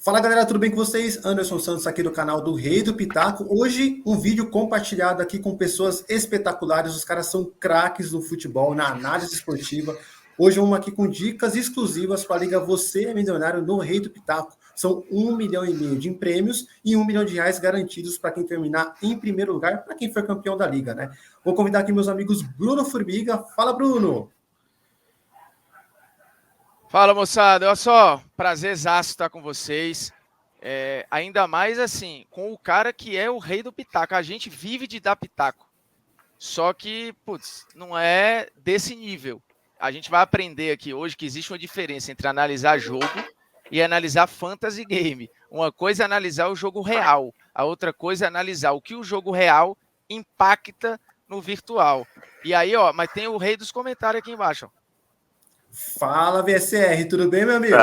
Fala galera, tudo bem com vocês? Anderson Santos aqui do canal do Rei do Pitaco. Hoje um vídeo compartilhado aqui com pessoas espetaculares. Os caras são craques no futebol, na análise esportiva. Hoje vamos aqui com dicas exclusivas para a Liga Você é Milionário no Rei do Pitaco. São 1,5 milhão de prêmios e R$ 1 milhão garantidos para quem terminar em primeiro lugar, para quem for campeão da Liga, né? Vou convidar aqui meus amigos Bruno Formiga. Fala, Bruno! Fala, moçada. Olha só, prazerzaço estar com vocês. Ainda mais assim, com o cara que é o rei do pitaco. A gente vive de dar pitaco. Só que, putz, não é desse nível. A gente vai aprender aqui hoje que existe uma diferença entre analisar jogo e analisar fantasy game. Uma coisa é analisar o jogo real. A outra coisa é analisar o que o jogo real impacta no virtual. E aí, ó, mas tem o rei dos comentários aqui embaixo, ó. Fala, VSR, tudo bem, meu amigo?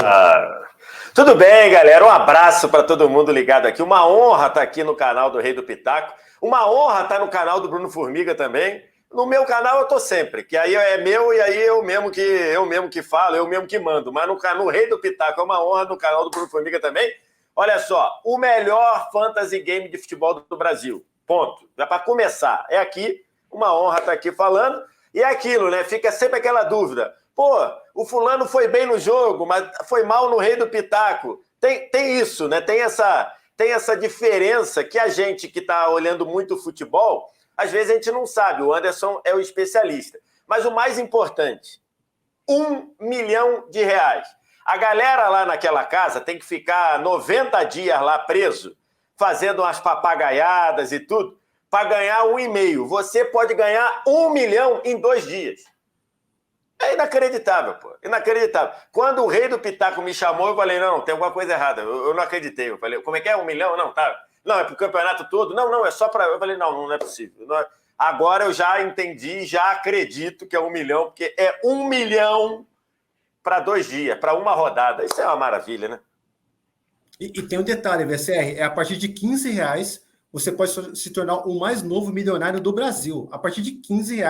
Tudo bem, galera. Um abraço para todo mundo ligado aqui. Uma honra estar aqui no canal do Rei do Pitaco. Uma honra estar no canal do Bruno Formiga também. No meu canal eu tô sempre, que aí é meu e aí eu mesmo que falo, eu mesmo que mando. Mas no Rei do Pitaco é uma honra no canal do Bruno Formiga também. Olha só, o melhor fantasy game de futebol do Brasil. Ponto. Já para começar, é aqui. Uma honra estar aqui falando. E é aquilo, né? Fica sempre aquela dúvida. Pô, o fulano foi bem no jogo, mas foi mal no Rei do Pitaco. Tem isso, né? Tem essa diferença que a gente que está olhando muito futebol, às vezes a gente não sabe. O Anderson é o especialista. Mas o mais importante, R$ 1 milhão. A galera lá naquela casa tem que ficar 90 dias lá preso, fazendo umas papagaiadas e tudo, para ganhar 1,5. Você pode ganhar 1 milhão em 2 dias. É inacreditável, pô. Inacreditável. Quando o Rei do Pitaco me chamou, eu falei, não, tem alguma coisa errada. Eu não acreditei. Eu falei, como é que é? 1 milhão? Não, tá. Não, é pro campeonato todo? Não, é só para... Eu falei, não é possível. Não é... Agora eu já entendi, já acredito que é 1 milhão, porque é 1 milhão para 2 dias, para uma rodada. Isso é uma maravilha, né? E tem um detalhe, VSR, é a partir de R$ 15 você pode se tornar o mais novo milionário do Brasil. A partir de R$ 15,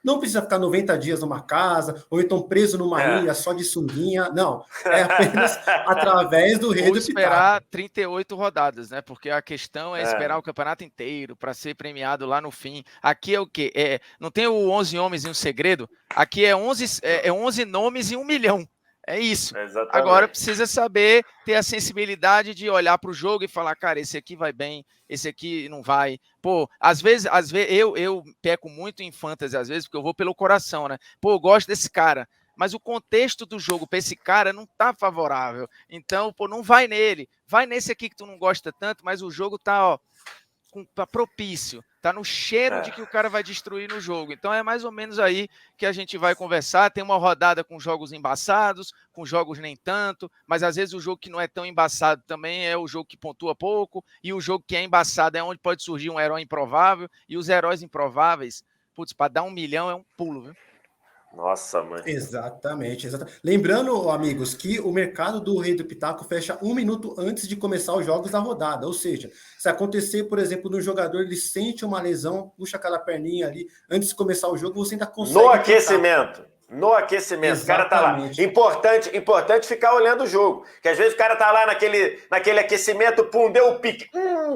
não precisa ficar 90 dias numa casa, ou então preso numa ilha só de sunguinha. Não, é apenas através do Rei do Pitaco. Esperar 38 rodadas, né? Porque a questão é esperar o campeonato inteiro para ser premiado lá no fim. Aqui é o quê? Não tem o 11 homens e um segredo? Aqui é 11 nomes e 1 milhão. É isso. Exatamente. Agora precisa saber ter a sensibilidade de olhar para o jogo e falar, cara, esse aqui vai bem, esse aqui não vai. Pô, às vezes eu peco muito em fantasy, às vezes, porque eu vou pelo coração, né? Pô, eu gosto desse cara, mas o contexto do jogo para esse cara não tá favorável. Então, pô, não vai nele. Vai nesse aqui que tu não gosta tanto, mas o jogo tá, ó, tá propício, tá no cheiro de que o cara vai destruir no jogo. Então é mais ou menos aí que a gente vai conversar. Tem uma rodada com jogos embaçados, com jogos nem tanto, mas às vezes o jogo que não é tão embaçado também é o jogo que pontua pouco, e o jogo que é embaçado é onde pode surgir um herói improvável, e os heróis improváveis, putz, para dar 1 milhão é um pulo, viu? Nossa, mãe. Exatamente. Lembrando, amigos, que o mercado do Rei do Pitaco fecha 1 minuto antes de começar os jogos da rodada. Ou seja, se acontecer, por exemplo, no jogador, ele sente uma lesão, puxa aquela perninha ali, antes de começar o jogo, você ainda consegue... No aquecimento. Exatamente. O cara tá lá. Importante ficar olhando o jogo. Que às vezes o cara tá lá naquele aquecimento, pum, deu o pique.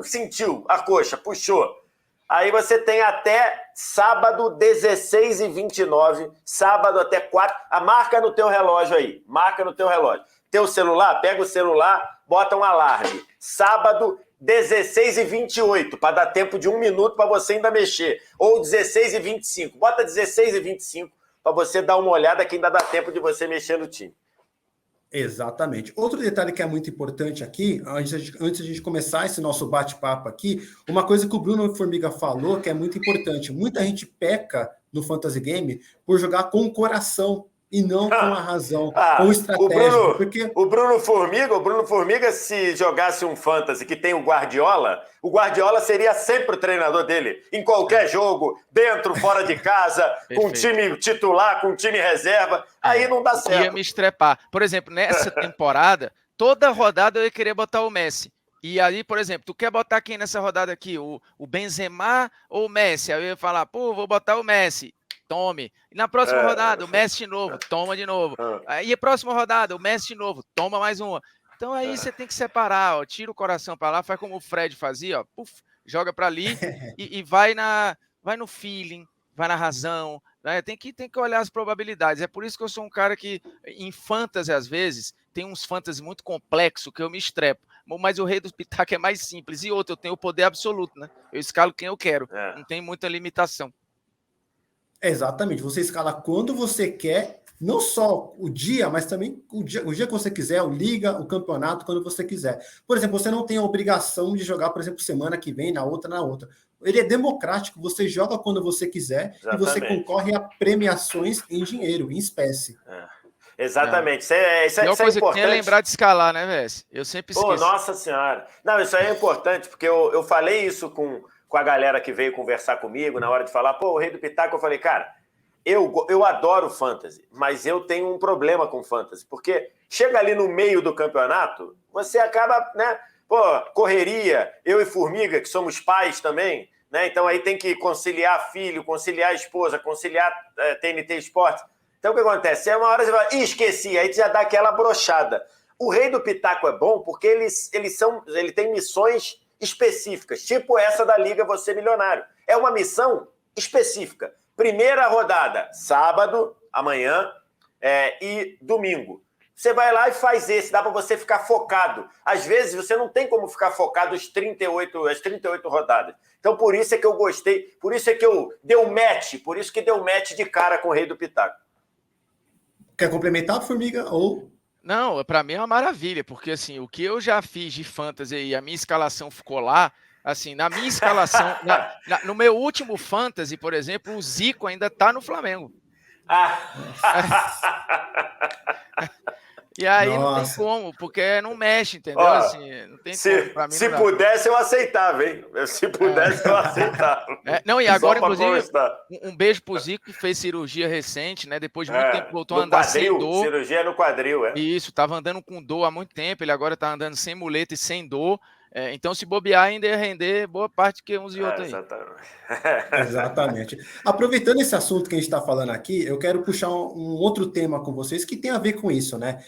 Sentiu a coxa, puxou. Aí você tem até sábado 16h29, sábado até 4. Marca no teu relógio aí. Marca no teu relógio. Teu celular, pega o celular, bota um alarme. Sábado 16h28, para dar tempo de 1 minuto para você ainda mexer. Ou 16h25. Bota 16h25 para você dar uma olhada que ainda dá tempo de você mexer no time. Exatamente. Outro detalhe que é muito importante aqui, antes de a gente começar esse nosso bate-papo aqui, uma coisa que o Bruno Formiga falou que é muito importante. Muita gente peca no Fantasy Game por jogar com o coração e não com a razão, com o estratégico. O Bruno Formiga, se jogasse um Fantasy que tem o Guardiola seria sempre o treinador dele, em qualquer jogo, dentro, fora de casa, com o time titular, com o time reserva, aí não dá certo. Ia me estrepar. Por exemplo, nessa temporada, toda rodada eu ia querer botar o Messi. E aí, por exemplo, tu quer botar quem nessa rodada aqui? O Benzema ou o Messi? Aí eu ia falar, pô, vou botar o Messi. Tome. E na próxima rodada, o Messi de novo, toma de novo. Aí a próxima rodada, o Messi de novo, toma mais uma. Então aí você tem que separar, ó, tira o coração para lá, faz como o Fred fazia, ó, puf, joga para ali e vai no feeling, vai na razão, né? Tem que olhar as probabilidades. É por isso que eu sou um cara que, em fantasy, às vezes, tem uns fantasy muito complexos que eu me estrepo. Mas o rei do pitaco é mais simples. E outro, eu tenho o poder absoluto, né? Eu escalo quem eu quero. Não tem muita limitação. Exatamente. Você escala quando você quer, não só o dia, mas também o dia que você quiser, o liga, o campeonato, quando você quiser. Por exemplo, você não tem a obrigação de jogar, por exemplo, semana que vem, na outra. Ele é democrático, você joga quando você quiser. Exatamente. E você concorre a premiações em dinheiro, em espécie. Exatamente. Isso é coisa importante. Que tem é lembrar de escalar, né, Vess? Eu sempre esqueço. Nossa Senhora. Não, isso aí é importante, porque eu falei isso com a galera que veio conversar comigo na hora de falar, o Rei do Pitaco, eu falei, cara, eu adoro fantasy, mas eu tenho um problema com fantasy, porque chega ali no meio do campeonato, você acaba, né, correria, eu e Formiga, que somos pais também, né, então aí tem que conciliar filho, conciliar esposa, conciliar TNT Esportes. Então o que acontece? É uma hora você fala, esqueci, aí já dá aquela brochada. O Rei do Pitaco é bom porque ele tem missões específicas, tipo essa da Liga Você Milionário. É uma missão específica. Primeira rodada, sábado, amanhã e domingo. Você vai lá e faz esse, dá para você ficar focado. Às vezes você não tem como ficar focado as 38 rodadas. Então por isso é que eu gostei, por isso é que eu deu match de cara com o Rei do Pitaco. Quer complementar, Formiga? Não, para mim é uma maravilha, porque assim, o que eu já fiz de fantasy e a minha escalação ficou lá, assim, na minha escalação, no meu último fantasy, por exemplo, o Zico ainda tá no Flamengo. E aí não tem como, porque não mexe, entendeu? Assim, não tem como. Pra mim se pudesse, eu aceitava, hein? Se pudesse, eu aceitava. Não, e agora, inclusive, um beijo pro Zico, que fez cirurgia recente, né? Depois de muito tempo voltou a andar sem dor. Cirurgia no quadril, Isso, tava andando com dor há muito tempo, ele agora tá andando sem muleta e sem dor. Então, se bobear, ainda ia render boa parte que uns e outros aí. Exatamente. Aproveitando esse assunto que a gente está falando aqui, eu quero puxar um outro tema com vocês que tem a ver com isso, né?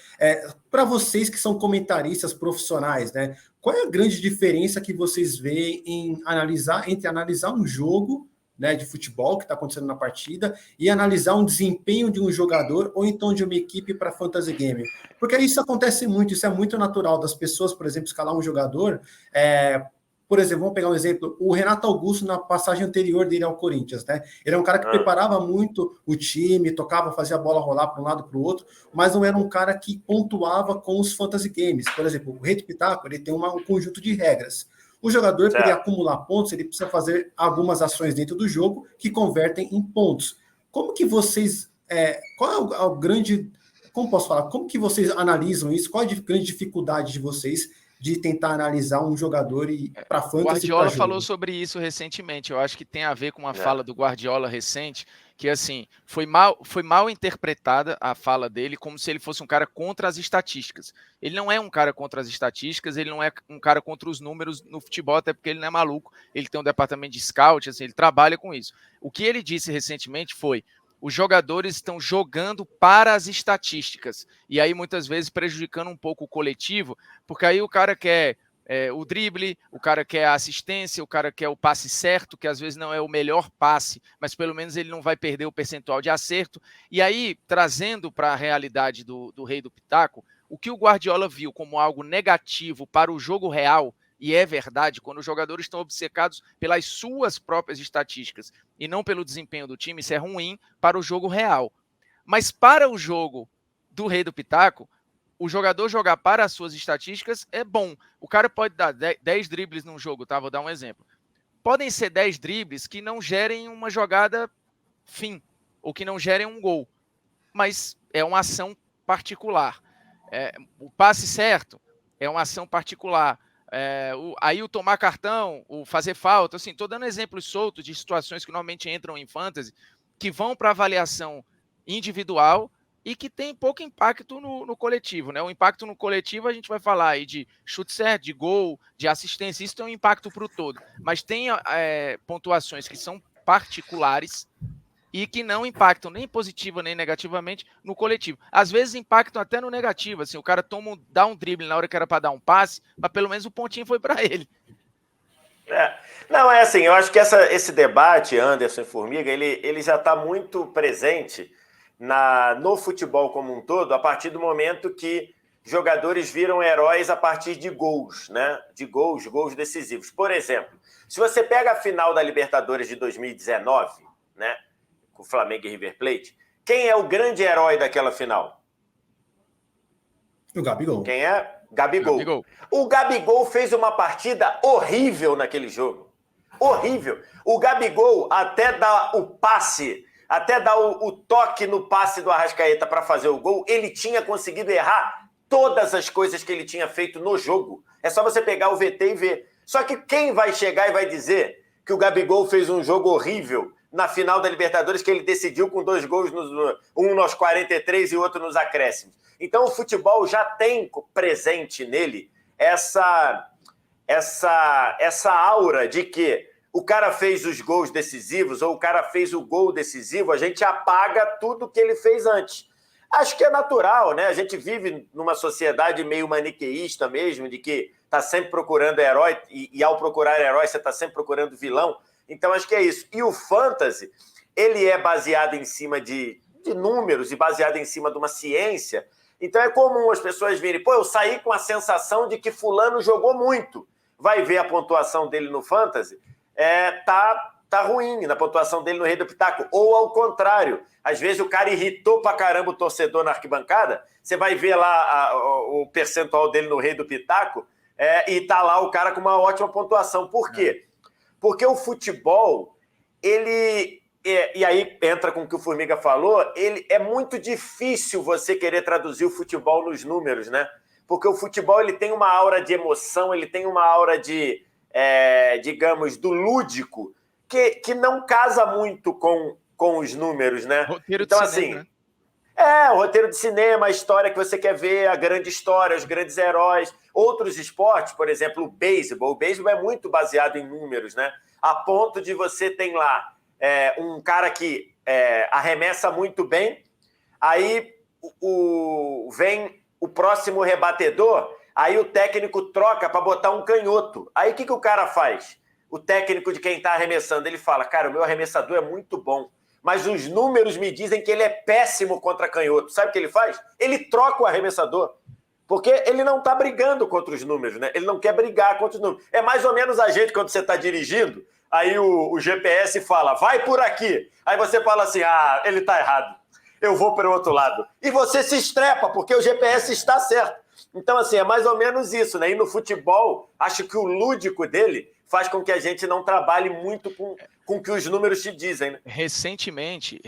Para vocês que são comentaristas profissionais, né? Qual é a grande diferença que vocês veem entre analisar um jogo, né, de futebol que está acontecendo na partida e analisar um desempenho de um jogador ou então de uma equipe para fantasy game? Porque isso acontece muito, isso é muito natural das pessoas, por exemplo, escalar um jogador. Por exemplo, vamos pegar um exemplo, o Renato Augusto na passagem anterior dele ao Corinthians, né? Ele é um cara que preparava muito o time, tocava, fazia a bola rolar para um lado para o outro, mas não era um cara que pontuava com os fantasy games. Por exemplo, o Rei do Pitaco, ele tem um conjunto de regras. O jogador, para ele acumular pontos, ele precisa fazer algumas ações dentro do jogo que convertem em pontos. Como que vocês... qual é o grande... Como posso falar? Como que vocês analisam isso? Qual é a grande dificuldade de vocês de tentar analisar um jogador para fantasy? O Guardiola falou sobre isso recentemente. Eu acho que tem a ver com uma fala do Guardiola recente, que assim, foi mal interpretada a fala dele, como se ele fosse um cara contra as estatísticas. Ele não é um cara contra as estatísticas, ele não é um cara contra os números no futebol, até porque ele não é maluco, ele tem um departamento de scout, assim, ele trabalha com isso. O que ele disse recentemente foi: os jogadores estão jogando para as estatísticas, e aí muitas vezes prejudicando um pouco o coletivo, porque aí o cara quer o drible, o cara quer a assistência, o cara quer o passe certo, que às vezes não é o melhor passe, mas pelo menos ele não vai perder o percentual de acerto. E aí, trazendo para a realidade do Rei do Pitaco, o que o Guardiola viu como algo negativo para o jogo real, e é verdade, quando os jogadores estão obcecados pelas suas próprias estatísticas e não pelo desempenho do time, isso é ruim para o jogo real. Mas para o jogo do Rei do Pitaco, o jogador jogar para as suas estatísticas é bom. O cara pode dar 10 dribles num jogo, tá? Vou dar um exemplo. Podem ser 10 dribles que não gerem uma jogada fim, ou que não gerem um gol, mas é uma ação particular. O passe certo é uma ação particular. Aí o tomar cartão, o fazer falta, assim, estou dando exemplos soltos de situações que normalmente entram em fantasy, que vão para avaliação individual e que tem pouco impacto no coletivo, né? O impacto no coletivo a gente vai falar aí de chute certo, de gol, de assistência, isso tem um impacto para o todo. Mas tem pontuações que são particulares e que não impactam nem positiva nem negativamente no coletivo. Às vezes impactam até no negativo, assim, o cara dá um drible na hora que era para dar um passe, mas pelo menos o pontinho foi para ele. Não, é assim, eu acho que esse debate, Anderson e Formiga, ele já está muito presente no futebol como um todo, a partir do momento que jogadores viram heróis a partir de gols, né? De gols decisivos. Por exemplo, se você pega a final da Libertadores de 2019, né? Com Flamengo e River Plate, quem é o grande herói daquela final? O Gabigol. Quem é? Gabigol. O Gabigol fez uma partida horrível naquele jogo. Horrível. O Gabigol até dar o passe, até dar o toque no passe do Arrascaeta para fazer o gol, ele tinha conseguido errar todas as coisas que ele tinha feito no jogo. É só você pegar o VT e ver. Só que quem vai chegar e vai dizer que o Gabigol fez um jogo horrível na final da Libertadores, que ele decidiu com 2 gols, um nos 43 e outro nos acréscimos? Então o futebol já tem presente nele essa aura de que o cara fez os gols decisivos ou o cara fez o gol decisivo, a gente apaga tudo que ele fez antes. Acho que é natural, né? A gente vive numa sociedade meio maniqueísta mesmo, de que está sempre procurando herói e ao procurar herói você está sempre procurando vilão. Então acho que é isso. E o fantasy, ele é baseado em cima de números e baseado em cima de uma ciência. Então é comum as pessoas virem, eu saí com a sensação de que fulano jogou muito. Vai ver a pontuação dele no fantasy, tá ruim na pontuação dele no Rei do Pitaco. Ou ao contrário, às vezes o cara irritou pra caramba o torcedor na arquibancada, você vai ver lá o percentual dele no Rei do Pitaco e tá lá o cara com uma ótima pontuação. Por quê? Porque o futebol, e aí entra com o que o Formiga falou, é muito difícil você querer traduzir o futebol nos números, né? Porque o futebol ele tem uma aura de emoção, ele tem uma aura de, digamos, do lúdico, que não casa muito com os números, né? Roteiro então, de assim, cinema, né? O roteiro de cinema, a história que você quer ver, a grande história, os grandes heróis. Outros esportes, por exemplo, o beisebol é muito baseado em números, né? A ponto de você ter lá um cara que arremessa muito bem, aí vem o próximo rebatedor, aí o técnico troca para botar um canhoto. Aí o que o cara faz? O técnico de quem está arremessando, ele fala, cara, o meu arremessador é muito bom, mas os números me dizem que ele é péssimo contra canhoto. Sabe o que ele faz? Ele troca o arremessador, porque ele não está brigando contra os números, né? Ele não quer brigar contra os números. É mais ou menos a gente, quando você está dirigindo, aí o GPS fala, vai por aqui. Aí você fala assim, ele está errado, eu vou para o outro lado. E você se estrepa, porque o GPS está certo. Então, assim, é mais ou menos isso, né? E no futebol, acho que o lúdico dele faz com que a gente não trabalhe muito com o que os números te dizem, né? Recentemente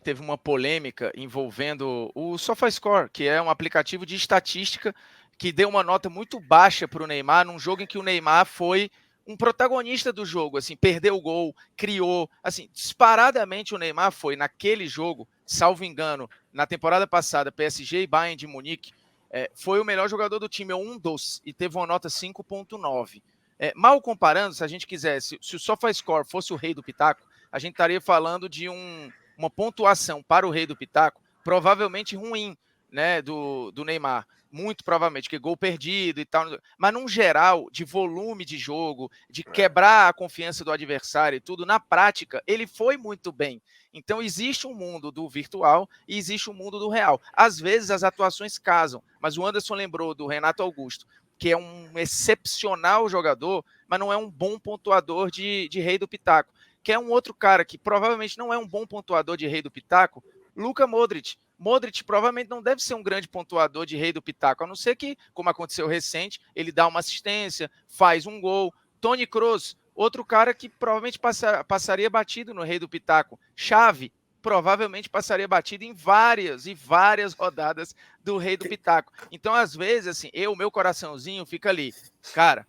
teve uma polêmica envolvendo o SofaScore, que é um aplicativo de estatística que deu uma nota muito baixa para o Neymar, num jogo em que o Neymar foi um protagonista do jogo, assim, perdeu o gol, criou, assim, disparadamente o Neymar foi, naquele jogo, salvo engano, na temporada passada, PSG e Bayern de Munique, foi o melhor jogador do time, ou um dos, e teve uma nota 5.9. Mal comparando, se a gente quisesse, se o SofaScore fosse o Rei do Pitaco, a gente estaria falando de uma pontuação para o Rei do Pitaco provavelmente ruim, né, do Neymar. Muito provavelmente, que gol perdido e tal. Mas, num geral, de volume de jogo, de quebrar a confiança do adversário e tudo, na prática, ele foi muito bem. Então, existe um mundo do virtual e existe um mundo do real. Às vezes, as atuações casam, mas o Anderson lembrou do Renato Augusto, que é um excepcional jogador, mas não é um bom pontuador de Rei do Pitaco. Que é um outro cara que provavelmente não é um bom pontuador de Rei do Pitaco, Luka Modric. Modric provavelmente não deve ser um grande pontuador de Rei do Pitaco, a não ser que, como aconteceu recente, ele dá uma assistência, faz um gol. Toni Kroos, outro cara que provavelmente passaria batido no Rei do Pitaco. Xavi, provavelmente passaria batido em várias e várias rodadas do Rei do Pitaco. Então, às vezes, assim, meu coraçãozinho fica ali, cara,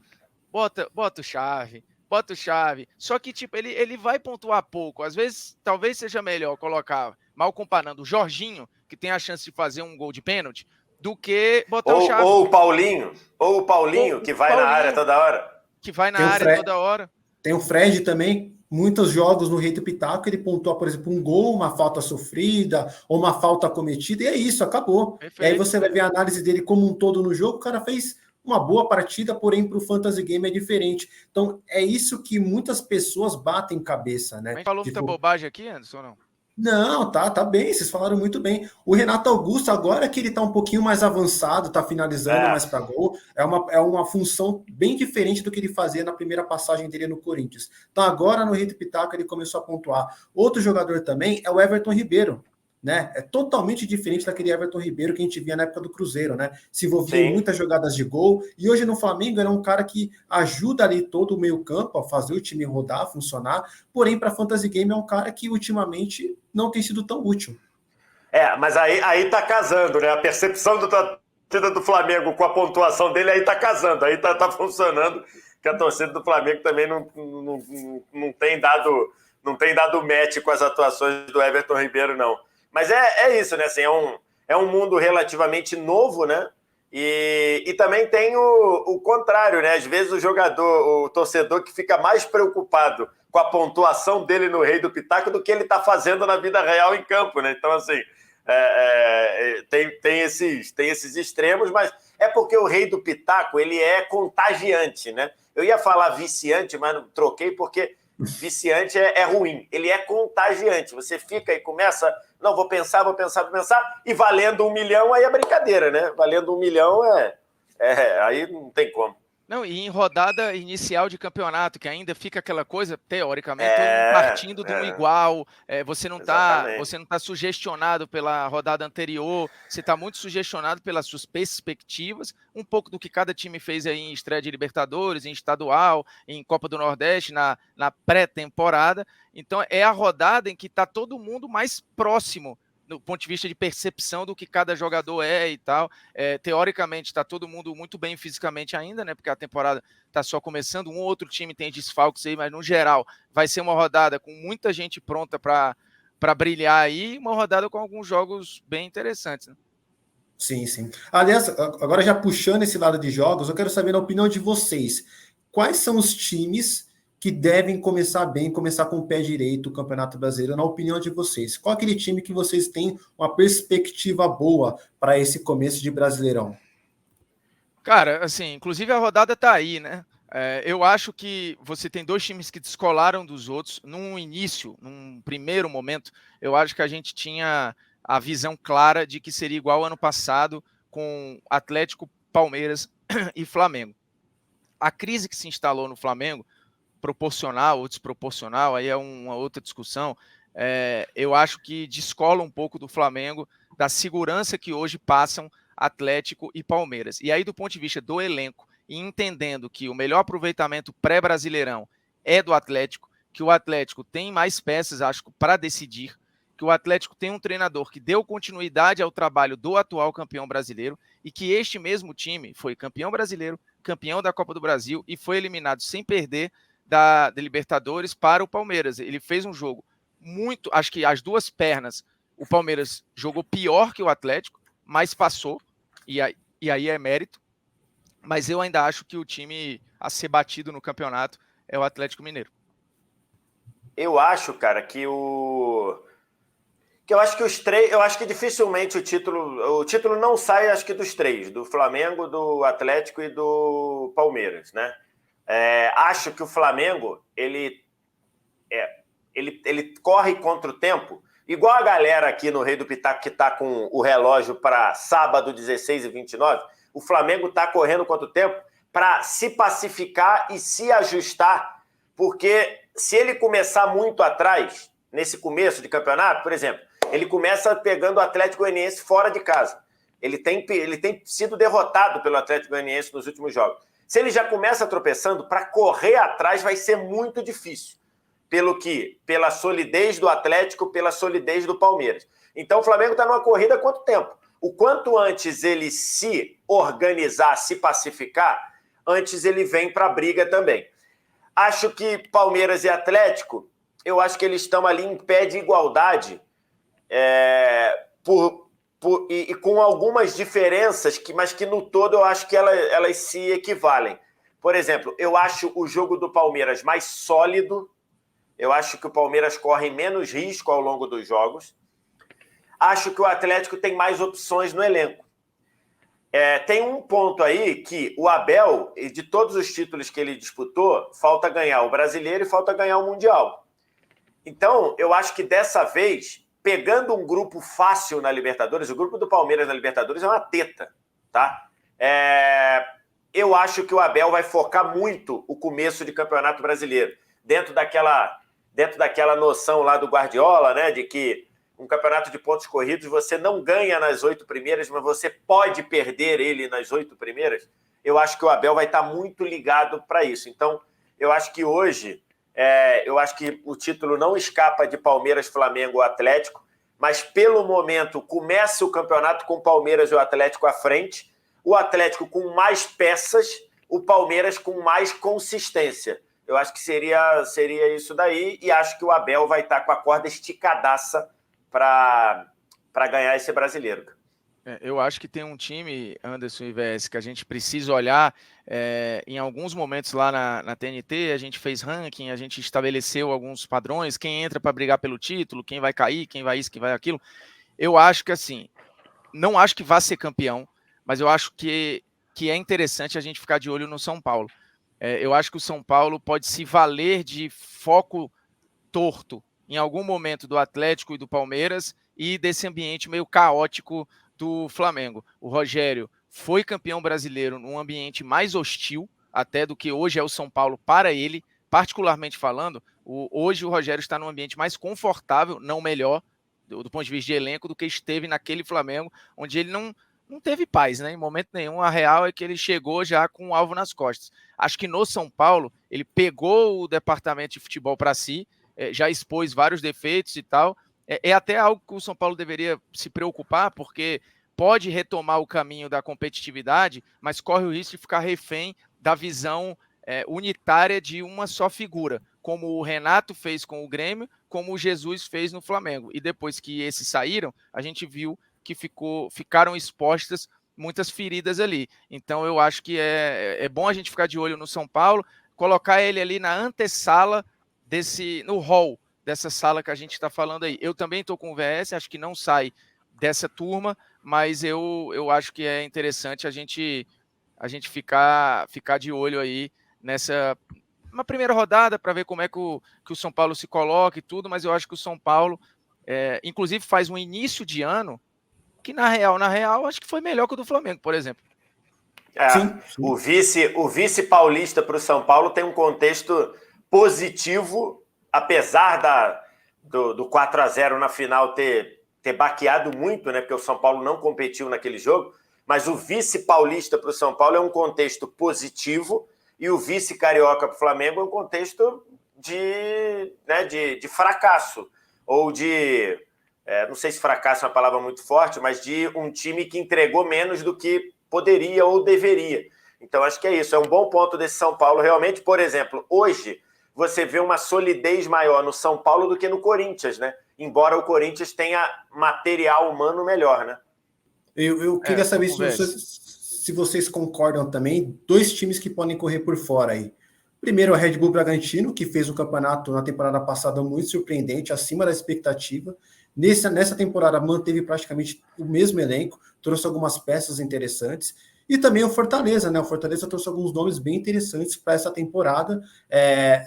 bota o Xavi, só que, tipo, ele vai pontuar pouco. Às vezes, talvez seja melhor colocar, mal comparando, o Jorginho, que tem a chance de fazer um gol de pênalti, do que botar o Xavi. Ou o Paulinho, que vai na área toda hora. Que vai na área toda hora. Tem o Fred também. muitos jogos no Rei do Pitaco, ele pontua, por exemplo, um gol, uma falta sofrida, ou uma falta cometida, e é isso, acabou. Perfeito. E aí você vai ver a análise dele como um todo no jogo, o cara fez uma boa partida, porém para o Fantasy Game é diferente. Então, é isso que muitas pessoas batem cabeça, né? A gente falou muita bobagem aqui, Anderson, não? Não, tá bem, vocês falaram muito bem. O Renato Augusto, agora que ele tá um pouquinho mais avançado, tá finalizando mais para gol, é uma função bem diferente do que ele fazia na primeira passagem dele no Corinthians. Então agora no Rei do Pitaco ele começou a pontuar. Outro jogador também é o Everton Ribeiro, né? É totalmente diferente daquele Everton Ribeiro que a gente via na época do Cruzeiro, né? Se envolvia em muitas jogadas de gol, e hoje no Flamengo ele é um cara que ajuda ali todo o meio-campo a fazer o time rodar, funcionar, porém para Fantasy Game é um cara que ultimamente não tem sido tão útil. Mas aí tá casando, né? A percepção da torcida do Flamengo com a pontuação dele aí tá casando, aí tá funcionando, que a torcida do Flamengo também não tem dado match com as atuações do Everton Ribeiro, não. Mas é isso, né? Assim, é um mundo relativamente novo, né? E também tem o contrário, né? Às vezes o torcedor que fica mais preocupado com a pontuação dele no Rei do Pitaco do que ele está fazendo na vida real em campo, né? Então, assim, tem esses extremos, mas é porque o Rei do Pitaco, ele é contagiante, né? Eu ia falar viciante, mas não troquei porque viciante é ruim. Ele é contagiante. Você fica e começa... Não, vou pensar, e valendo 1 milhão, aí é brincadeira, né? Valendo 1 milhão, aí não tem como. Não, e em rodada inicial de campeonato, que ainda fica aquela coisa, teoricamente, todo mundo partindo do igual, você não tá sugestionado pela rodada anterior, você está muito sugestionado pelas suas perspectivas, um pouco do que cada time fez aí em estreia de Libertadores, em estadual, em Copa do Nordeste, na pré-temporada. Então é a rodada em que está todo mundo mais próximo do ponto de vista de percepção do que cada jogador é e tal. Teoricamente, está todo mundo muito bem fisicamente ainda, né? Porque a temporada está só começando. Um ou outro time tem desfalques aí, mas no geral vai ser uma rodada com muita gente pronta para brilhar aí, uma rodada com alguns jogos bem interessantes, né? Sim. Aliás, agora já puxando esse lado de jogos, eu quero saber a opinião de vocês. Quais são os times que devem começar bem, começar com o pé direito o Campeonato Brasileiro, na opinião de vocês? Qual é aquele time que vocês têm uma perspectiva boa para esse começo de Brasileirão? Cara, assim, inclusive a rodada tá aí, né? Eu acho que você tem 2 times que descolaram dos outros. Num primeiro momento, eu acho que a gente tinha a visão clara de que seria igual ao ano passado com Atlético, Palmeiras e Flamengo. A crise que se instalou no Flamengo, proporcional ou desproporcional, aí é uma outra discussão, eu acho que descola um pouco do Flamengo, da segurança que hoje passam Atlético e Palmeiras. E aí, do ponto de vista do elenco, e entendendo que o melhor aproveitamento pré-brasileirão é do Atlético, que o Atlético tem mais peças, acho, para decidir, que o Atlético tem um treinador que deu continuidade ao trabalho do atual campeão brasileiro e que este mesmo time foi campeão brasileiro, campeão da Copa do Brasil e foi eliminado sem perder da Libertadores para o Palmeiras. Ele fez um jogo muito, acho que as duas pernas, o Palmeiras jogou pior que o Atlético, mas passou, e aí é mérito, mas eu ainda acho que o time a ser batido no campeonato é o Atlético Mineiro. Eu acho, cara, que eu acho que os três, eu acho que dificilmente o título não sai, acho que dos três, do Flamengo, do Atlético e do Palmeiras, né? Acho que o Flamengo, ele corre contra o tempo, igual a galera aqui no Rei do Pitaco que está com o relógio para sábado 16h29, o Flamengo está correndo contra o tempo para se pacificar e se ajustar, porque se ele começar muito atrás, nesse começo de campeonato, por exemplo, ele começa pegando o Atlético Goianiense fora de casa. Ele tem sido derrotado pelo Atlético Goianiense nos últimos jogos. Se ele já começa tropeçando, para correr atrás vai ser muito difícil. Pela solidez do Atlético, pela solidez do Palmeiras. Então o Flamengo está numa corrida há quanto tempo? O quanto antes ele se organizar, se pacificar, antes ele vem para a briga também. Acho que Palmeiras e Atlético, eu acho que eles estão ali em pé de igualdade, e com algumas diferenças, mas que no todo eu acho que elas se equivalem. Por exemplo, eu acho o jogo do Palmeiras mais sólido, Eu acho que o Palmeiras corre menos risco ao longo dos jogos. Acho que o Atlético tem mais opções no elenco. Tem um ponto aí que o Abel, de todos os títulos que ele disputou, falta ganhar o Brasileiro e falta ganhar o Mundial. Então, eu acho que dessa vez, pegando um grupo fácil na Libertadores, o grupo do Palmeiras na Libertadores é uma teta, tá? Eu acho que o Abel vai focar muito o começo de Campeonato Brasileiro, dentro daquela noção lá do Guardiola, né, de que um campeonato de pontos corridos você não ganha nas 8 primeiras, mas você pode perder ele nas 8 primeiras. Eu acho que o Abel vai estar muito ligado para isso. Então, eu acho que hoje, eu acho que o título não escapa de Palmeiras, Flamengo ou Atlético, mas pelo momento começa o campeonato com o Palmeiras e o Atlético à frente, o Atlético com mais peças, o Palmeiras com mais consistência. Eu acho que seria isso daí, e acho que o Abel vai estar com a corda esticadaça para ganhar esse brasileiro. Eu acho que tem um time, Anderson e VS, que a gente precisa olhar. Em alguns momentos lá na TNT, a gente fez ranking, a gente estabeleceu alguns padrões, quem entra para brigar pelo título, quem vai cair, quem vai isso, quem vai aquilo. Eu acho que assim, não acho que vá ser campeão, mas eu acho que é interessante a gente ficar de olho no São Paulo. Eu acho que o São Paulo pode se valer de foco torto em algum momento do Atlético e do Palmeiras e desse ambiente meio caótico do Flamengo. O Rogério foi campeão brasileiro num ambiente mais hostil até do que hoje é o São Paulo para ele, particularmente falando. Hoje o Rogério está num ambiente mais confortável, não melhor, do ponto de vista de elenco, do que esteve naquele Flamengo, onde ele não teve paz, né? Em momento nenhum. A real é que ele chegou já com o alvo nas costas. Acho que no São Paulo, ele pegou o departamento de futebol para si, já expôs vários defeitos e tal. É até algo que o São Paulo deveria se preocupar, porque pode retomar o caminho da competitividade, mas corre o risco de ficar refém da visão unitária de uma só figura, como o Renato fez com o Grêmio, como o Jesus fez no Flamengo. E depois que esses saíram, a gente viu que ficaram expostas muitas feridas ali. Então eu acho que é bom a gente ficar de olho no São Paulo, colocar ele ali na antessala no hall dessa sala que a gente está falando aí. Eu também estou com o VS, acho que não sai dessa turma, mas eu acho que é interessante a gente ficar de olho aí uma primeira rodada para ver como é que o São Paulo se coloca e tudo, mas eu acho que o São Paulo, inclusive, faz um início de ano que, na real, acho que foi melhor que o do Flamengo, por exemplo. Sim. O vice paulista para o São Paulo tem um contexto positivo, apesar do 4-0 na final ter baqueado muito, né? Porque o São Paulo não competiu naquele jogo, mas o vice paulista para o São Paulo é um contexto positivo e o vice carioca para o Flamengo é um contexto de fracasso, ou de, não sei se fracasso é uma palavra muito forte, mas de um time que entregou menos do que poderia ou deveria. Então acho que é isso, é um bom ponto desse São Paulo realmente. Por exemplo, hoje você vê uma solidez maior no São Paulo do que no Corinthians, né? Embora o Corinthians tenha material humano melhor, né? Eu queria saber se vocês concordam também, 2 times que podem correr por fora aí. Primeiro, o Red Bull Bragantino, que fez o campeonato na temporada passada muito surpreendente, acima da expectativa. Nessa temporada manteve praticamente o mesmo elenco, trouxe algumas peças interessantes. E também o Fortaleza, né? O Fortaleza trouxe alguns nomes bem interessantes para essa temporada.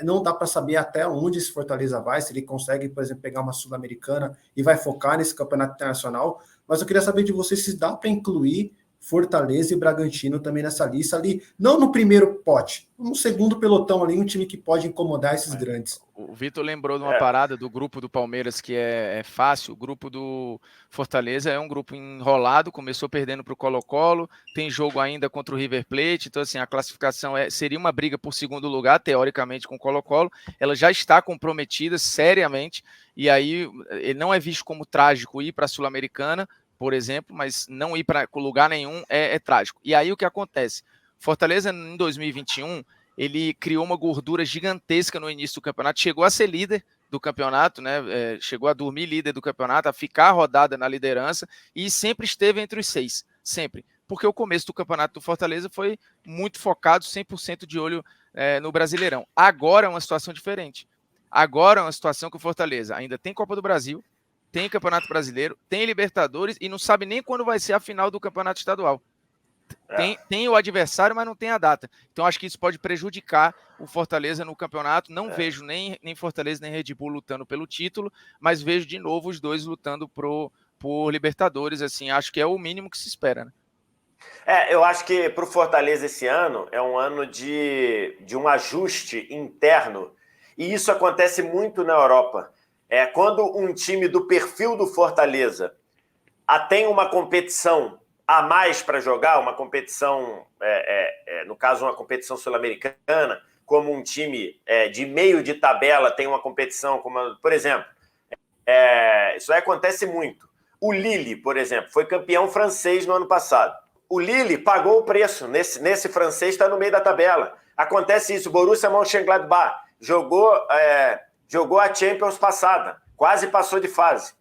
Não dá para saber até onde esse Fortaleza vai, se ele consegue, por exemplo, pegar uma Sul-Americana e vai focar nesse campeonato internacional. Mas eu queria saber de vocês se dá para incluir Fortaleza e Bragantino também nessa lista ali, não no primeiro pote, no segundo pelotão ali, um time que pode incomodar esses grandes. O Vitor lembrou de uma parada do grupo do Palmeiras que é fácil. O grupo do Fortaleza é um grupo enrolado, começou perdendo para o Colo-Colo, tem jogo ainda contra o River Plate, então assim, a classificação seria uma briga por segundo lugar, teoricamente, com o Colo-Colo. Ela já está comprometida seriamente, e aí ele não é visto como trágico ir para a Sul-Americana, por exemplo, mas não ir para lugar nenhum é trágico. E aí o que acontece? Fortaleza, em 2021, ele criou uma gordura gigantesca no início do campeonato, chegou a ser líder do campeonato, né? Chegou a dormir líder do campeonato, a ficar rodada na liderança e sempre esteve entre os 6, sempre. Porque o começo do campeonato do Fortaleza foi muito focado, 100% de olho no Brasileirão. Agora é uma situação diferente. Agora é uma situação que o Fortaleza ainda tem Copa do Brasil, tem Campeonato Brasileiro, tem Libertadores e não sabe nem quando vai ser a final do Campeonato Estadual. Tem o adversário, mas não tem a data. Então, acho que isso pode prejudicar o Fortaleza no campeonato. Não vejo nem Fortaleza nem Red Bull lutando pelo título, mas vejo de novo os dois lutando por Libertadores. Assim, acho que é o mínimo que se espera, né? Eu acho que para o Fortaleza esse ano é um ano de um ajuste interno. E isso acontece muito na Europa. Quando um time do perfil do Fortaleza tem uma competição a mais para jogar, uma competição, no caso, uma competição sul-americana, como um time de meio de tabela tem uma competição, como, por exemplo, isso aí acontece muito. O Lille, por exemplo, foi campeão francês no ano passado. O Lille pagou o preço, nesse francês está no meio da tabela. Acontece isso, o Borussia Mönchengladbach jogou a Champions passada, quase passou de fase.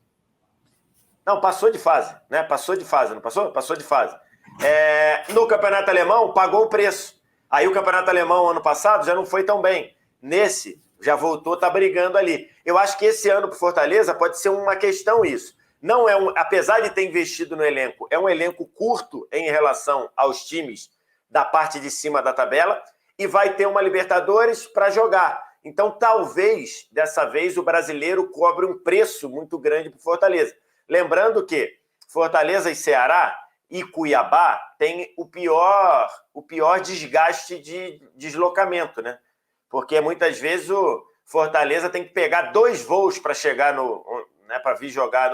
Não, passou de fase, né? Passou de fase, não passou? Passou de fase. No campeonato alemão, pagou o preço. Aí o campeonato alemão, ano passado, já não foi tão bem. Nesse, já voltou, tá brigando ali. Eu acho que esse ano para o Fortaleza pode ser uma questão isso. Não apesar de ter investido no elenco, é um elenco curto em relação aos times da parte de cima da tabela e vai ter uma Libertadores para jogar. Então, talvez, dessa vez, o brasileiro cobre um preço muito grande para o Fortaleza. Lembrando que Fortaleza e Ceará e Cuiabá têm o pior desgaste de deslocamento, né? Porque muitas vezes o Fortaleza tem que pegar 2 voos para chegar para vir jogar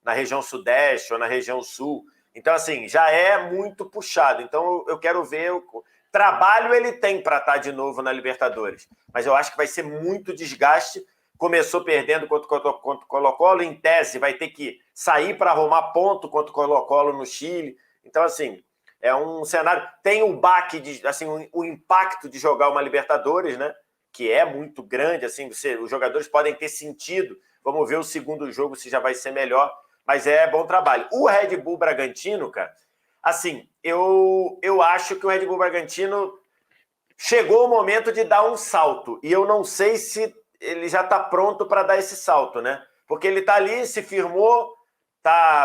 na região sudeste ou na região sul. Então, assim, já é muito puxado. Então, eu quero ver trabalho ele tem para estar de novo na Libertadores. Mas eu acho que vai ser muito desgaste. Começou perdendo contra o Colo-Colo, em tese vai ter que sair para arrumar ponto contra o Colo-Colo no Chile. Então, assim, é um cenário... Tem o baque, o impacto de jogar uma Libertadores, né? Que é muito grande, assim, os jogadores podem ter sentido. Vamos ver o segundo jogo se já vai ser melhor, mas é bom trabalho. O Red Bull Bragantino, cara, assim, eu acho que o Red Bull Bragantino chegou o momento de dar um salto, e eu não sei se ele já está pronto para dar esse salto, né? Porque ele está ali, se firmou,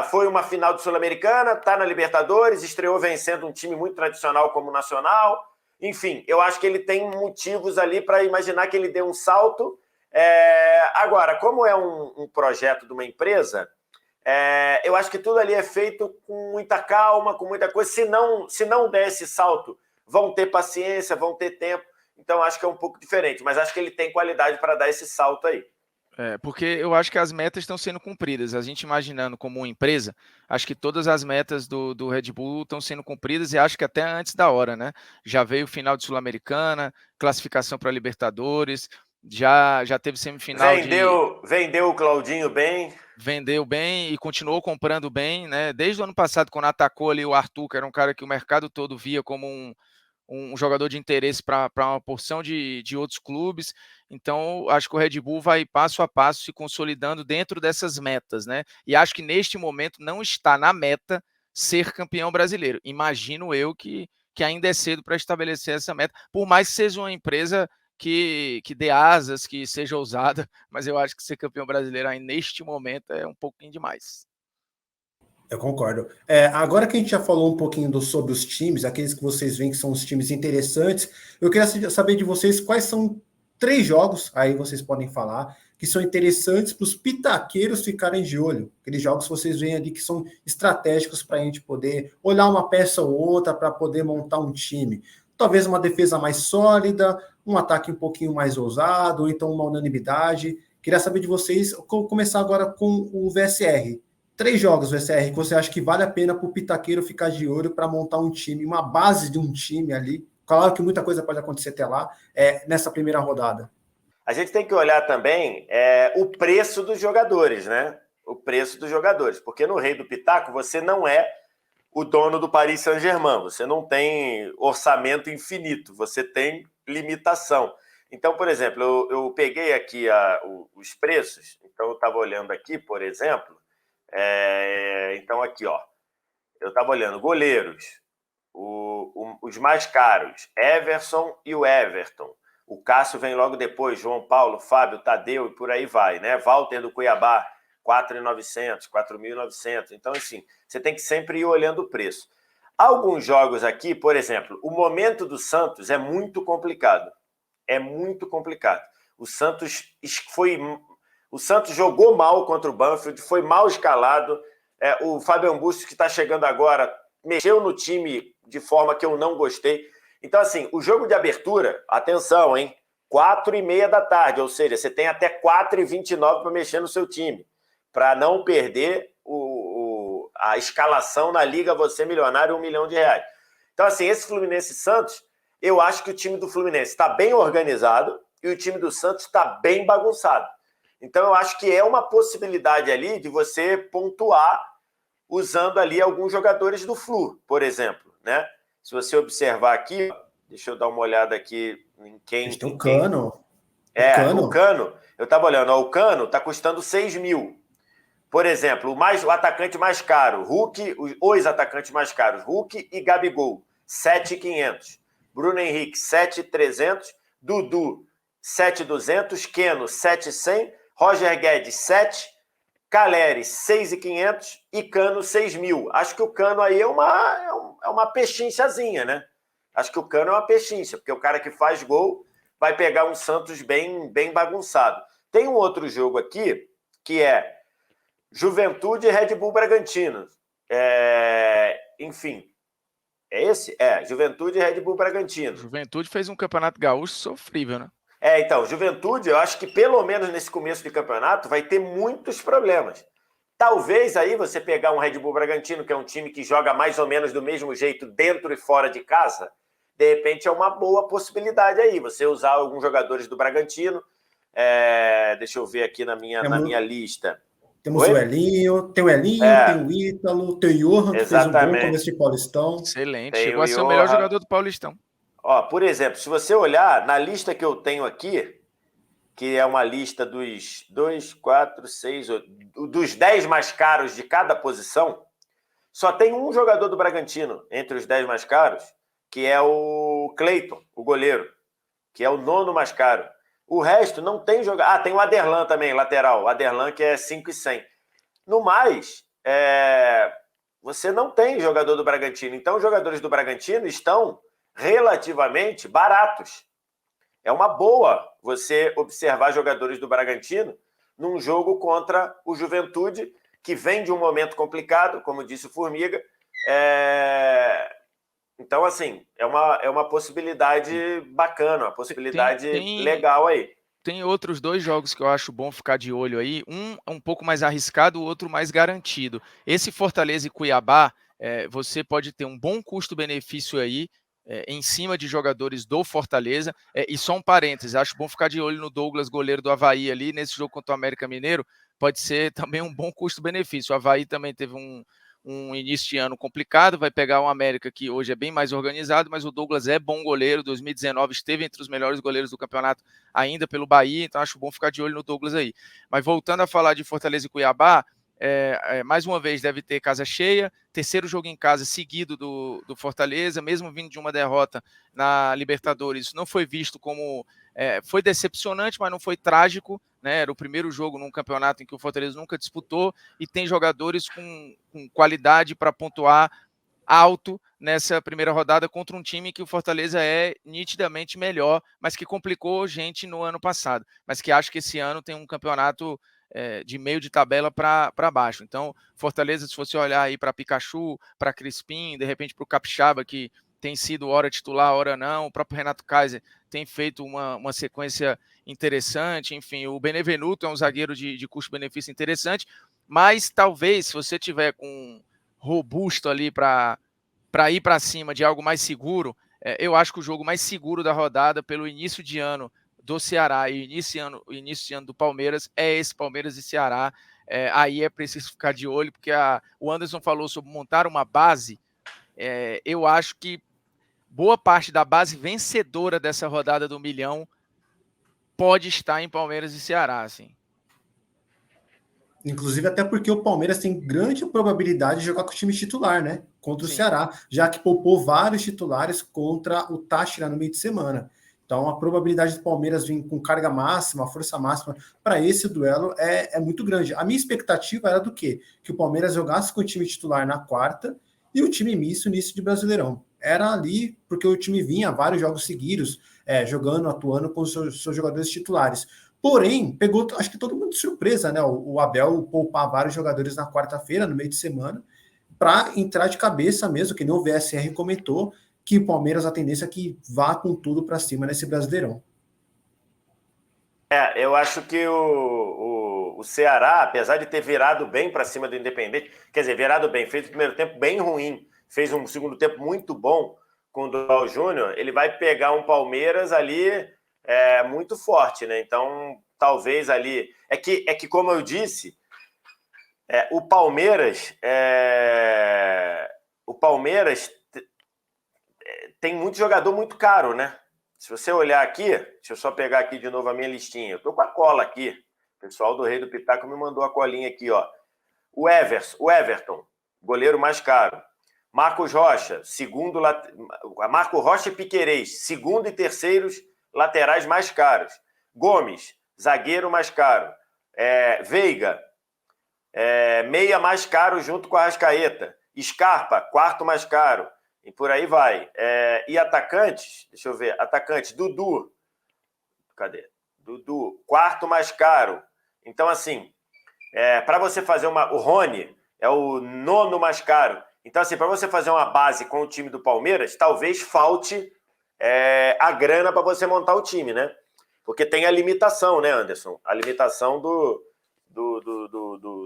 foi uma final de Sul-Americana, está na Libertadores, estreou vencendo um time muito tradicional como o Nacional. Enfim, eu acho que ele tem motivos ali para imaginar que ele dê um salto. Agora, como é um projeto de uma empresa, eu acho que tudo ali é feito com muita calma, com muita coisa. Se não der esse salto, vão ter paciência, vão ter tempo. Então, acho que é um pouco diferente, mas acho que ele tem qualidade para dar esse salto aí. Porque eu acho que as metas estão sendo cumpridas. A gente imaginando como uma empresa, acho que todas as metas do Red Bull estão sendo cumpridas e acho que até antes da hora, né? Já veio o final de Sul-Americana, classificação para Libertadores, já teve semifinal Vendeu o Claudinho bem. Vendeu bem e continuou comprando bem, né? Desde o ano passado, quando atacou ali o Arthur, que era um cara que o mercado todo via como um jogador de interesse para uma porção de outros clubes. Então, acho que o Red Bull vai passo a passo se consolidando dentro dessas metas, né? E acho que neste momento não está na meta ser campeão brasileiro. Imagino eu que ainda é cedo para estabelecer essa meta, por mais que seja uma empresa que dê asas, que seja ousada, mas eu acho que ser campeão brasileiro aí neste momento é um pouquinho demais. Eu concordo. Agora que a gente já falou um pouquinho sobre os times, aqueles que vocês veem que são os times interessantes, eu queria saber de vocês quais são 3 jogos, aí vocês podem falar, que são interessantes para os pitaqueiros ficarem de olho. Aqueles jogos que vocês veem ali que são estratégicos para a gente poder olhar uma peça ou outra para poder montar um time. Talvez uma defesa mais sólida, um ataque um pouquinho mais ousado, ou então uma unanimidade. Queria saber de vocês, começar agora com o VSR. 3 jogos, VCR, que você acha que vale a pena para o pitaqueiro ficar de olho para montar um time, uma base de um time ali. Claro que muita coisa pode acontecer até lá, nessa primeira rodada. A gente tem que olhar também o preço dos jogadores, né? O preço dos jogadores, porque no Rei do Pitaco você não é o dono do Paris Saint-Germain, você não tem orçamento infinito, você tem limitação. Então, por exemplo, eu peguei aqui os preços, então eu estava olhando aqui, por exemplo, então aqui, ó, eu estava olhando goleiros, os mais caros, Everson e o Everton. O Cássio vem logo depois, João Paulo, Fábio, Tadeu e por aí vai, né? Walter do Cuiabá, 4.900, 4.900. Então, assim, você tem que sempre ir olhando o preço. Alguns jogos aqui, por exemplo, o momento do Santos é muito complicado. É muito complicado. O Santos jogou mal contra o Banfield, foi mal escalado. O Fabian Bustos, que está chegando agora, mexeu no time de forma que eu não gostei. Então, assim, o jogo de abertura, atenção, hein? 4h30 da tarde, ou seja, você tem até 4h29 para mexer no seu time, para não perder a escalação na Liga Você Milionário, R$1 milhão. Então, assim, esse Fluminense Santos, eu acho que o time do Fluminense está bem organizado e o time do Santos está bem bagunçado. Então, eu acho que é uma possibilidade ali de você pontuar usando ali alguns jogadores do Flu, por exemplo, né? Se você observar aqui, deixa eu dar uma olhada aqui em quem... Tem o Cano. O Cano. Eu estava olhando, o Cano está custando 6 mil. Por exemplo, o atacante mais caro, Hulk, os atacantes mais caros, Hulk e Gabigol, 7.500. Bruno Henrique, 7.300. Dudu, 7.200. Keno, 7.100. Roger Guedes, 7. Caleri, 6.500. E Cano, 6 mil. Acho que o Cano aí é uma pechinchazinha, né? Acho que o Cano é uma pechincha, porque o cara que faz gol vai pegar um Santos bem bagunçado. Tem um outro jogo aqui, que é Juventude e Red Bull Bragantino. Enfim, é esse? Juventude e Red Bull Bragantino. Juventude fez um campeonato gaúcho sofrível, né? Então, Juventude, eu acho que pelo menos nesse começo de campeonato vai ter muitos problemas. Talvez aí você pegar um Red Bull Bragantino, que é um time que joga mais ou menos do mesmo jeito dentro e fora de casa, de repente é uma boa possibilidade aí, você usar alguns jogadores do Bragantino. Deixa eu ver aqui na minha lista. Temos o Elinho, tem o Ítalo, tem o Johan, que fez um bom começo de Paulistão. Excelente, chegou a ser o melhor jogador do Paulistão. Por exemplo, se você olhar na lista que eu tenho aqui, que é uma lista dos 10 mais caros de cada posição, só tem um jogador do Bragantino entre os 10 mais caros, que é o Cleiton, o goleiro, que é o 9º mais caro. O resto não tem jogador. Tem o Aderlan também, lateral. O Aderlan, que é 5.100. No mais, você não tem jogador do Bragantino. Então, os jogadores do Bragantino estão relativamente baratos. É uma boa você observar jogadores do Bragantino num jogo contra o Juventude, que vem de um momento complicado, como disse o Formiga. Então, assim, é uma possibilidade bacana, uma possibilidade legal aí. Tem outros 2 jogos que eu acho bom ficar de olho aí. Um pouco mais arriscado, o outro mais garantido. Esse Fortaleza e Cuiabá, você pode ter um bom custo-benefício aí, em cima de jogadores do Fortaleza. E só um parênteses, acho bom ficar de olho no Douglas, goleiro do Avaí ali, nesse jogo contra o América Mineiro. Pode ser também um bom custo-benefício. O Avaí também teve um início de ano complicado, vai pegar o América, que hoje é bem mais organizado, mas o Douglas é bom goleiro, 2019 esteve entre os melhores goleiros do campeonato ainda pelo Bahia, então acho bom ficar de olho no Douglas aí. Mas voltando a falar de Fortaleza e Cuiabá, mais uma vez deve ter casa cheia, 3º jogo em casa seguido do Fortaleza, mesmo vindo de uma derrota na Libertadores, isso não foi visto como... foi decepcionante, mas não foi trágico, né? Era o primeiro jogo num campeonato em que o Fortaleza nunca disputou e tem jogadores com qualidade para pontuar alto nessa primeira rodada contra um time que o Fortaleza é nitidamente melhor, mas que complicou gente no ano passado, mas que acho que esse ano tem um campeonato de meio de tabela para baixo. Então, Fortaleza, se você olhar aí para Pikachu, para Crispim, de repente para o Capixaba, que tem sido hora titular, hora não, o próprio Renato Kaiser tem feito uma sequência interessante, enfim, o Benevenuto é um zagueiro de custo-benefício interessante, mas talvez, se você tiver com robusto ali para ir para cima de algo mais seguro, eu acho que o jogo mais seguro da rodada, pelo início de ano do Ceará e o início de ano do Palmeiras, é esse Palmeiras e Ceará. Aí é preciso ficar de olho, porque o Anderson falou sobre montar uma base. Eu acho que boa parte da base vencedora dessa rodada do milhão pode estar em Palmeiras e Ceará, assim. Inclusive até porque o Palmeiras tem grande probabilidade de jogar com o time titular, né? Contra o Ceará, já que poupou vários titulares contra o Táchira no meio de semana. Então, a probabilidade do Palmeiras vir com carga máxima, força máxima para esse duelo é muito grande. A minha expectativa era do quê? Que o Palmeiras jogasse com o time titular na quarta e o time misto no início de Brasileirão. Era ali porque o time vinha vários jogos seguidos, jogando, atuando com os seus jogadores titulares. Porém, pegou, acho que todo mundo de surpresa, né? O Abel poupar vários jogadores na quarta-feira, no meio de semana, para entrar de cabeça mesmo, que nem o VSR comentou, que o Palmeiras, a tendência é que vá com tudo para cima nesse Brasileirão. Eu acho que o Ceará, apesar de ter virado bem para cima do Independente, quer dizer, virado bem, fez o primeiro tempo bem ruim, fez um segundo tempo muito bom com o Dorival Júnior, ele vai pegar um Palmeiras ali muito forte, né? Então, talvez ali... É que como eu disse, o Palmeiras tem muito jogador muito caro, né? Se você olhar aqui, deixa eu só pegar aqui de novo a minha listinha. Eu tô com a cola aqui. O pessoal do Rei do Pitaco me mandou a colinha aqui, ó. O Everton, goleiro mais caro. Marcos Rocha, Marco Rocha e Piquerez, segundo e terceiros laterais mais caros. Gomes, zagueiro mais caro. Veiga, meia mais caro junto com a Arrascaeta. Scarpa, quarto mais caro. E por aí vai. E atacantes, deixa eu ver, Dudu. Cadê? Dudu, quarto mais caro. Então, assim, para você fazer o Rony é o nono mais caro. Então, assim, para você fazer uma base com o time do Palmeiras, talvez falte a grana para você montar o time, né? Porque tem a limitação, né, Anderson? A limitação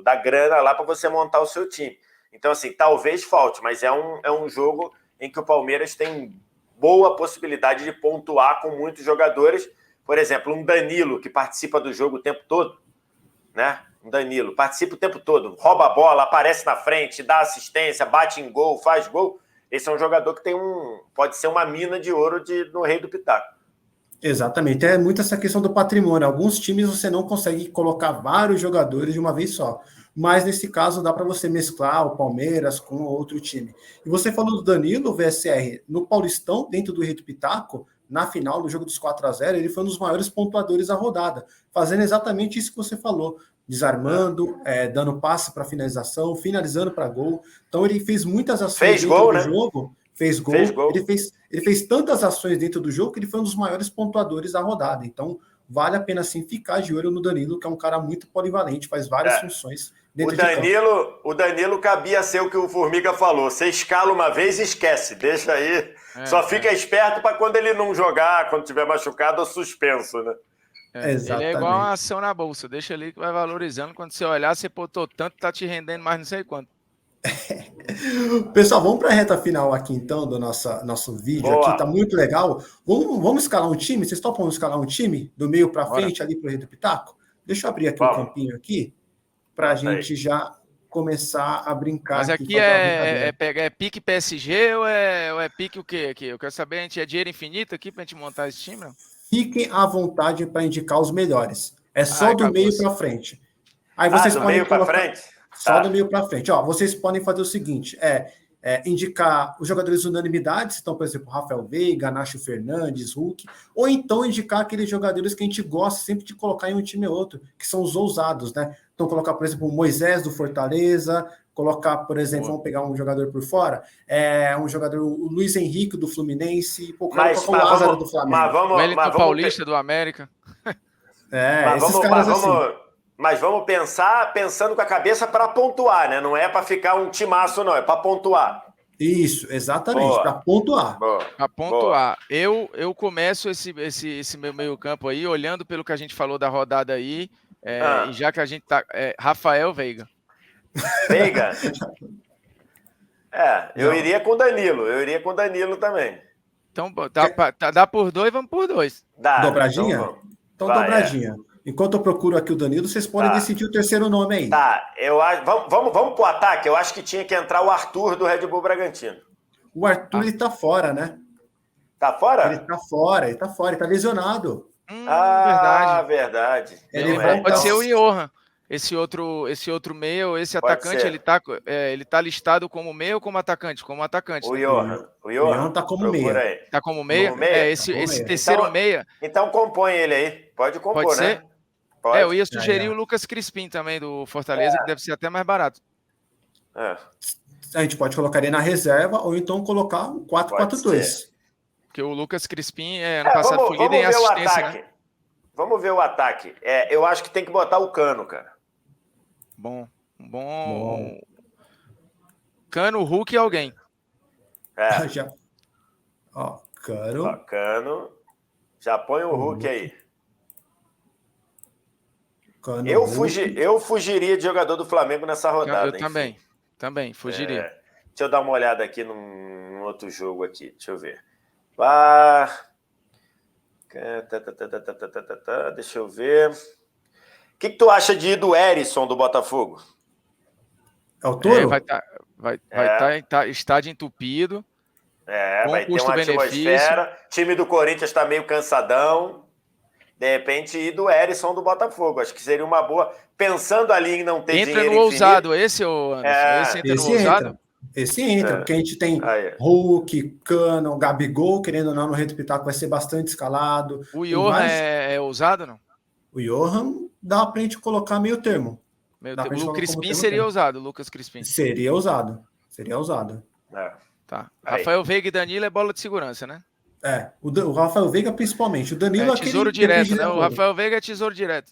da grana lá para você montar o seu time. Então, assim, talvez falte, mas é um jogo em que o Palmeiras tem boa possibilidade de pontuar com muitos jogadores. Por exemplo, um Danilo, que participa do jogo o tempo todo, né? Um Danilo participa o tempo todo, rouba a bola, aparece na frente, dá assistência, bate em gol, faz gol. Esse é um jogador que pode ser uma mina de ouro no Rei do Pitaco. Exatamente, é muito essa questão do patrimônio. Alguns times você não consegue colocar vários jogadores de uma vez só, mas nesse caso dá para você mesclar o Palmeiras com outro time. E você falou do Danilo, VSR, no Paulistão, dentro do Rei do Pitaco, na final do jogo dos 4-0, ele foi um dos maiores pontuadores da rodada, fazendo exatamente isso que você falou, desarmando, dando passe para finalização, finalizando para gol. Então ele fez muitas ações dentro do jogo. Fez gol. Ele fez tantas ações dentro do jogo que ele foi um dos maiores pontuadores da rodada. Então, vale a pena, sim, ficar de olho no Danilo, que é um cara muito polivalente, faz várias funções dentro de campo. O Danilo cabia ser o que o Formiga falou. Você escala uma vez e esquece. Deixa aí. Só fica esperto para quando ele não jogar, quando tiver machucado ou suspenso, né? Ele é igual uma ação na bolsa. Deixa ali que vai valorizando. Quando você olhar, você botou tanto, tá te rendendo mais não sei quanto. Pessoal, vamos para a reta final aqui então do nosso vídeo. Boa. Aqui tá muito legal. Vamos escalar um time? Vocês topam escalar um time do meio para frente ali para o Rei do Pitaco? Deixa eu abrir aqui o campinho aqui para a gente já começar a brincar. Mas aqui é pique PSG ou é pique o quê aqui? Eu quero saber, a gente é dinheiro infinito aqui para a gente montar esse time? Não? Fiquem à vontade para indicar os melhores. É só do meio para frente. Aí vocês podem meio para frente? Só do meio para frente. Ó, vocês podem fazer o seguinte: indicar os jogadores unanimidades, então, por exemplo, Rafael Veiga, Nacho Fernandes, Hulk, ou então indicar aqueles jogadores que a gente gosta sempre de colocar em um time ou outro, que são os ousados, né? Então, colocar, por exemplo, o Moisés do Fortaleza, colocar, por exemplo, vamos pegar um jogador por fora, um jogador, o Luiz Henrique do Fluminense, o Lázaro do Flamengo. O Wellington Paulista do América. Esses caras assim. Mas vamos pensando com a cabeça para pontuar, né? Não é para ficar um timaço, não. É para pontuar. Isso, exatamente. Para pontuar. Para pontuar. Eu começo esse meu meio campo aí, olhando pelo que a gente falou da rodada aí, e já que a gente tá... Rafael Veiga. Veiga? Eu iria com o Danilo. Eu iria com o Danilo também. Então, dá por 2, vamos por 2. Dobradinha? Então dobradinha. Enquanto eu procuro aqui o Danilo, vocês podem decidir o terceiro nome aí. Eu acho. Vamos pro ataque. Eu acho que tinha que entrar o Arthur do Red Bull Bragantino. O Arthur, ele tá fora, né? Tá fora? Ele tá fora, ele tá lesionado. Verdade. Verdade. Pode ser o Johan. Esse outro meia, ou esse Pode atacante, ser. ele tá listado como meia ou como atacante? Como atacante, O né? Johan. O O Johan Johan, tá como procura meia. aí. Tá como meia? Como meia? Tá como Esse meia. terceiro meia, Então compõe ele aí. Pode pode compor, ser? né? Eu Pode. ia Aí, sugerir ó. o Lucas Crispim também, do Fortaleza, que deve ser até mais barato. É, A gente pode colocar ele na reserva ou então colocar um pode ser. 4-4-2. Porque o Lucas Crispim, ano passado, foi líder em Vamos ver o assistência, né? ataque. Vamos ver o ataque. Eu acho que tem que botar o Cano, cara. Bom. Bom. Cano, Hulk e alguém. Já. Ó, Cano. Cano. Já põe o Hulk aí. Cano, Eu fugiria de jogador do Flamengo nessa rodada. Eu também fugiria. Deixa eu dar uma olhada aqui num outro jogo aqui. Deixa eu ver. Deixa eu ver. O que tu acha de ir do Erisson do Botafogo? É o Toro? Vai estar estádio entupido. Vai ter uma atmosfera. O time do Corinthians está meio cansadão. De repente, ir do Erisson do Botafogo. Acho que seria uma boa. Pensando ali em não ter dinheiro infinito. Entra no ousado, esse, Anderson? Esse entra no ousado? Esse entra, porque a gente tem Hulk, Cano, Gabigol, querendo ou não, no Rei do Pitaco vai ser bastante escalado. O Johan é ousado, não? O Johan dá pra gente colocar meio termo. O Crispim seria ousado, o Lucas Crispim. Seria ousado. Tá. Rafael Veiga e Danilo é bola de segurança, né? O Rafael Veiga principalmente. O Danilo é tesouro direto, né? O Rafael Veiga é tesouro direto.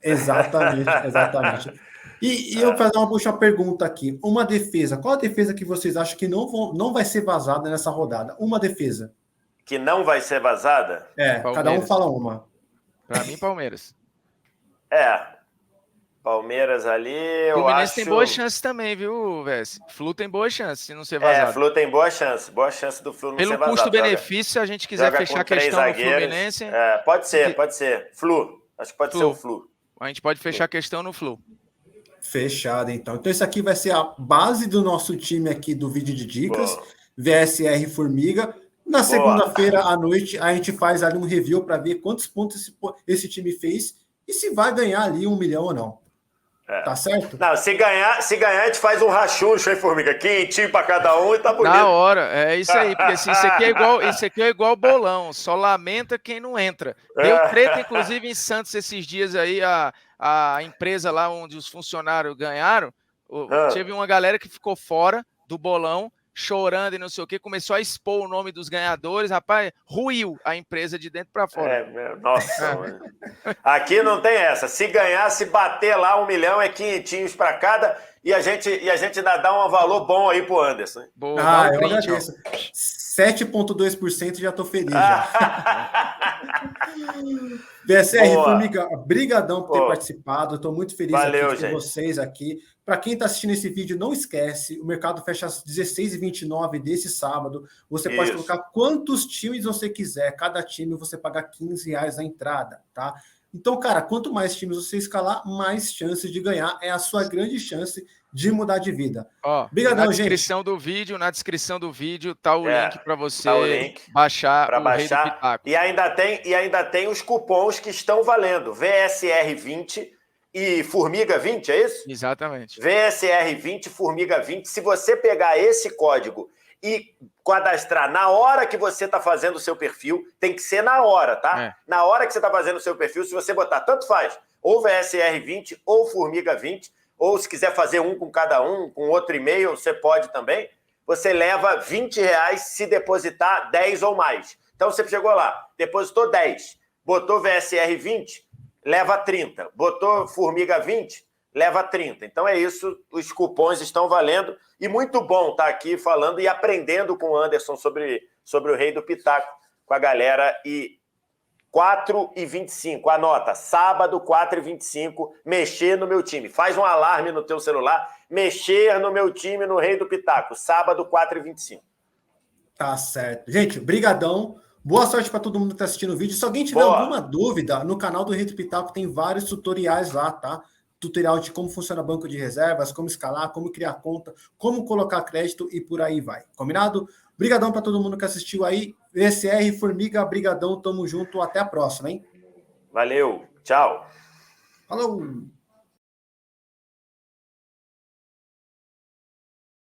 Exatamente. E eu fazer uma pergunta aqui. Uma defesa. Qual a defesa que vocês acham que não vai ser vazada nessa rodada? Uma defesa. Que não vai ser vazada? Palmeiras. Cada um fala uma. Pra mim, Palmeiras. Palmeiras ali, eu Fluminense acho... tem boas chances também, viu, Vess? Flu tem boas chances se não ser vazado. Flu tem boa chance do Flu não ser vazado. Pelo custo-benefício, se a gente quiser fechar a questão no Fluminense... Pode ser. Flu. Acho que pode ser o Flu. A gente pode fechar a questão no Flu. Fechado, então. Então, isso aqui vai ser a base do nosso time aqui do vídeo de dicas. VSR Formiga. Na segunda-feira à noite, a gente faz ali um review para ver quantos pontos esse time fez e se vai ganhar ali 1 milhão ou não. Tá certo? Não, se ganhar, a gente faz um rachuncho, hein, Formiga? Quentinho para cada um e tá bonito. Na hora, é isso aí, porque assim, isso aqui é igual bolão, só lamenta quem não entra. Deu treta, inclusive, em Santos esses dias aí, a empresa lá onde os funcionários ganharam, teve uma galera que ficou fora do bolão, chorando e não sei o que, começou a expor o nome dos ganhadores, rapaz, ruiu a empresa de dentro para fora. Nossa, mano. Aqui não tem essa. Se ganhar, se bater lá 1 milhão, é quinhentinhos para cada, e a gente ainda dá um valor bom aí pro Anderson. Boa, eu agradeço. 7,2% já tô feliz já. VSR, Formiga, brigadão por ter participado. Eu tô muito feliz aqui com vocês aqui. Para quem está assistindo esse vídeo, não esquece, o mercado fecha às 16h29 desse sábado. Você pode colocar quantos times você quiser. Cada time você paga R$15 na entrada, tá? Então, cara, quanto mais times você escalar, mais chances de ganhar. É a sua grande chance de mudar de vida. Obrigadão, gente. Na descrição do vídeo tá o link para você baixar o Rei do Pitaco. E ainda tem os cupons que estão valendo. VSR20 e Formiga 20, é isso? Exatamente. VSR 20, Formiga 20. Se você pegar esse código e cadastrar na hora que você está fazendo o seu perfil, tem que ser na hora, tá? Na hora que você está fazendo o seu perfil, se você botar, tanto faz, ou VSR 20 ou Formiga 20, ou se quiser fazer um com cada um, com outro e-mail, você pode também, você leva R$20 se depositar 10 ou mais. Então você chegou lá, depositou 10, botou VSR 20, leva 30. Botou Formiga 20, leva 30. Então é isso, os cupons estão valendo. E muito bom estar aqui falando e aprendendo com o Anderson sobre o Rei do Pitaco com a galera. E 4h25, anota, sábado 4h25, mexer no meu time. Faz um alarme no teu celular, mexer no meu time no Rei do Pitaco, sábado 4h25. Tá certo. Gente, brigadão. Boa sorte para todo mundo que está assistindo o vídeo. Se alguém tiver alguma dúvida, no canal do Rei do Pitaco tem vários tutoriais lá, tá? Tutorial de como funciona banco de reservas, como escalar, como criar conta, como colocar crédito e por aí vai. Combinado? Brigadão para todo mundo que assistiu aí. VSR, Formiga, brigadão. Tamo junto. Até a próxima, hein? Valeu. Tchau. Falou.